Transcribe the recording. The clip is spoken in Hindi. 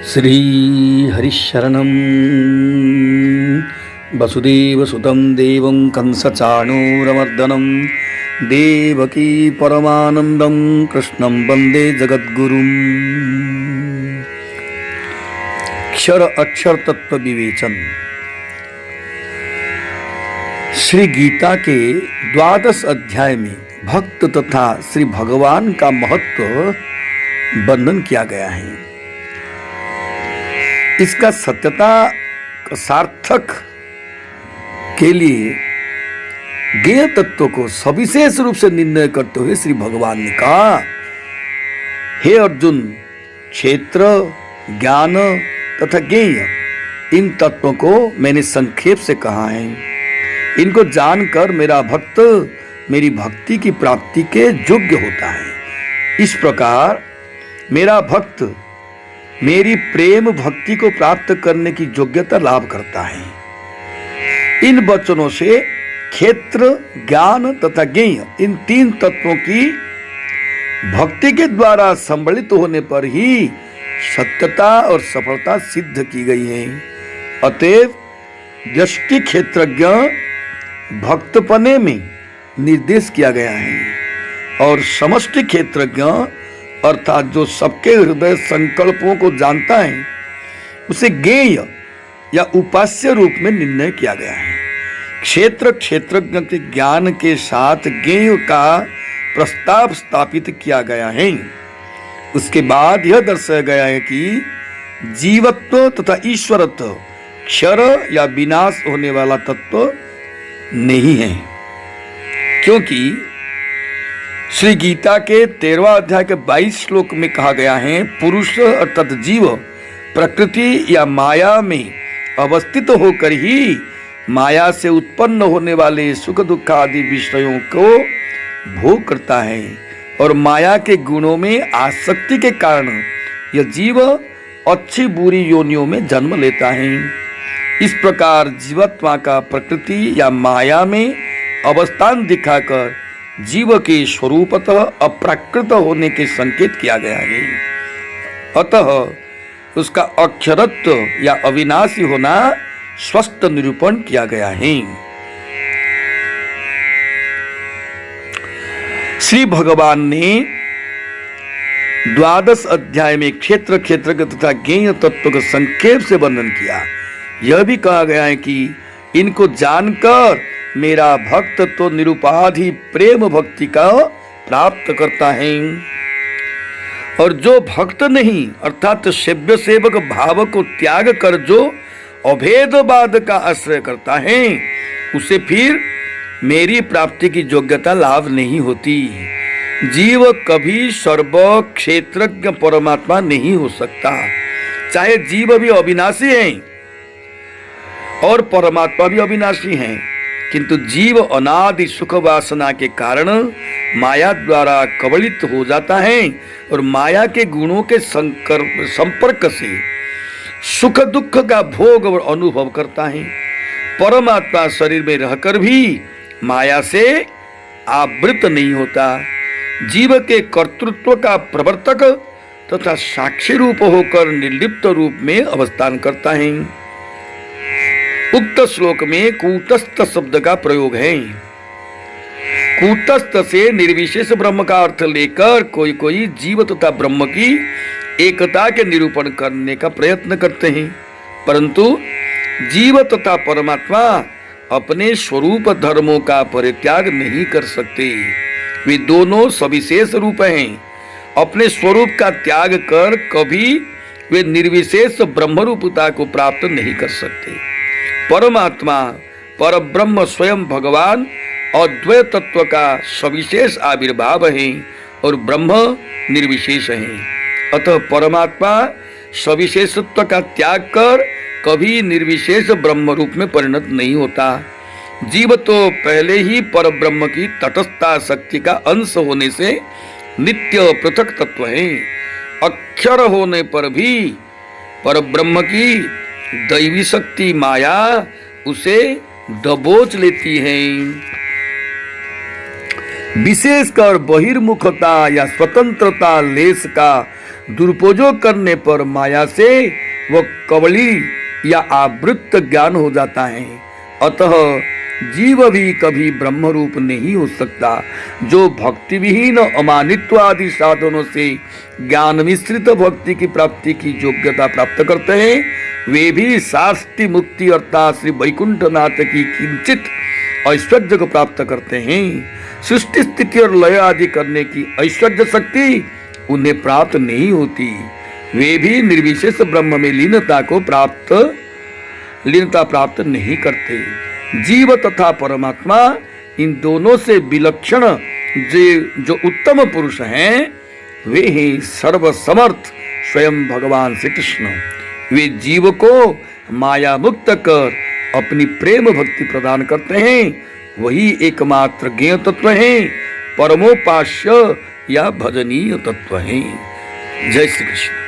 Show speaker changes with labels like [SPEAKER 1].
[SPEAKER 1] श्री हरिशरणं वसुदेवसुतं देवं कंसचाणूरमर्दनं देवकी परमानंदं कृष्णं वंदे जगद्गुरुं। क्षर अक्षर तत्व विवेचन। श्री गीता के 12 अध्याय में भक्त तथा श्री भगवान का महत्व वर्णन किया गया है। इसका सत्यता सार्थक के लिए ज्ञेय तत्व को सविशेष रूप से निर्णय करते हुए श्री भगवान ने कहा, हे अर्जुन, क्षेत्र, ज्ञान तथा ज्ञेय इन तत्वों को मैंने संक्षेप से कहा है। इनको जानकर मेरा भक्त मेरी भक्ति की प्राप्ति के योग्य होता है। इस प्रकार मेरा भक्त मेरी प्रेम भक्ति को प्राप्त करने की योग्यता लाभ करता है। इन वचनों से क्षेत्र, ज्ञान तथा ज्ञेय इन 3 तत्वों की भक्ति के द्वारा संबलित होने पर ही सत्यता और सफलता सिद्ध की गई है। अतएव व्यष्टि क्षेत्रज्ञ भक्तपने में निर्देश किया गया है और समष्टि क्षेत्रज्ञ अर्थात जो सबके हृदय संकल्पों को जानता है उसे ज्ञेय या उपास्य रूप में निर्णय किया गया है। क्षेत्र क्षेत्रज्ञ के ज्ञान के साथ ज्ञेय का प्रस्ताव स्थापित किया गया है। उसके बाद यह दर्शाया गया है कि जीवत्व तथा ईश्वरत्व क्षर या विनाश होने वाला तत्व नहीं है, क्योंकि श्री गीता के 13वां अध्याय के 22 श्लोक में कहा गया है, पुरुष अर्थात जीव प्रकृति या माया में अवस्थित होकर ही माया से उत्पन्न होने वाले सुख दुख आदि विषयों को भोग करता है और माया के गुणों में आसक्ति के कारण यह जीव अच्छी बुरी योनियों में जन्म लेता है। इस प्रकार जीवात्मा का प्रकृति या माया में अवस्थान दिखाकर जीव के स्वरूपतः अप्राकृत होने के संकेत किया गया है। अतः उसका अक्षरत्व या अविनाशी होना स्पष्ट निरूपण किया गया है। श्री भगवान ने 12 अध्याय में क्षेत्र क्षेत्रज्ञ तथा ज्ञेय तत्व का संक्षेप से वर्णन किया। यह भी कहा गया है कि इनको जानकर मेरा भक्त तो निरुपाधि प्रेम भक्ति का प्राप्त करता है, और जो भक्त नहीं अर्थात सेव्य सेवक भाव को त्याग कर जो अभेदवाद का आश्रय करता है उसे फिर मेरी प्राप्ति की योग्यता लाभ नहीं होती। जीव कभी सर्व क्षेत्रज्ञ परमात्मा नहीं हो सकता। चाहे जीव भी अविनाशी है और परमात्मा भी अविनाशी है, किंतु जीव अनादि सुख वासना के कारण माया द्वारा कबलित हो जाता है और माया के गुणों के संपर्क से सुख दुख का भोग और अनुभव करता है। परमात्मा शरीर में रहकर भी माया से आवृत नहीं होता। जीव के कर्तृत्व का प्रवर्तक तथा साक्षी रूप होकर निर्लिप्त रूप में अवस्थान करता है। उक्त श्लोक में कूटस्थ शब्द का प्रयोग है। कूटस्थ से निर्विशेष ब्रह्म का अर्थ लेकर कोई कोई जीव तथा ब्रह्म की एकता के निरूपण करने का प्रयत्न करते हैं, परंतु जीव तथा परमात्मा अपने स्वरूप धर्मों का परित्याग नहीं कर सकते। वे दोनों सविशेष रूप हैं। अपने स्वरूप का त्याग कर कभी वे निर्विशेष ब्रह्मरूपता को प्राप्त नहीं कर सकते। परमात्मा परब्रह्म स्वयं भगवान अद्वैत तत्व का सविशेष आविर्भाव है और ब्रह्म निर्विशेष है। अतः परमात्मा सविशेषत्व का त्याग कर कभी निर्विशेष ब्रह्म रूप में परिणत नहीं होता। जीव तो पहले ही परब्रह्म की तटस्था शक्ति का अंश होने से नित्य पृथक तत्व है। अक्षर होने पर भी परब्रह्म की दैवी शक्ति माया उसे दबोच लेती है। विशेषकर बहिर्मुखता या स्वतंत्रता लेश का दुरुपयोग करने पर माया से वह कवली या आवृत्त ज्ञान हो जाता है। अतः जीव भी कभी ब्रह्म रूप नहीं हो सकता। जो भक्ति विहीन अमानित्व आदि साधनों से ज्ञान मिश्रित भक्ति की प्राप्ति की योग्यता प्राप्त करते हैं, वे भी शास्ति मुक्ति अर्थात श्री वैकुंठनाथ की किंचित ऐश्वर्य को प्राप्त करते हैं। सृष्टि स्थिति और लय आदि करने की ऐश्वर्य शक्ति उन्हें प्राप्त नहीं होती। वे भी निर्विशेष ब्रह्म में लीनता प्राप्त नहीं करते। जीव तथा परमात्मा इन दोनों से विलक्षण जो उत्तम पुरुष हैं, वे ही सर्वसमर्थ स्वयं भगवान श्री कृष्ण। वे जीव को माया मुक्त कर अपनी प्रेम भक्ति प्रदान करते हैं। वही एकमात्र ज्ञेय तत्व है, परमोपास्य या भजनीय तत्व है। जय श्री कृष्ण।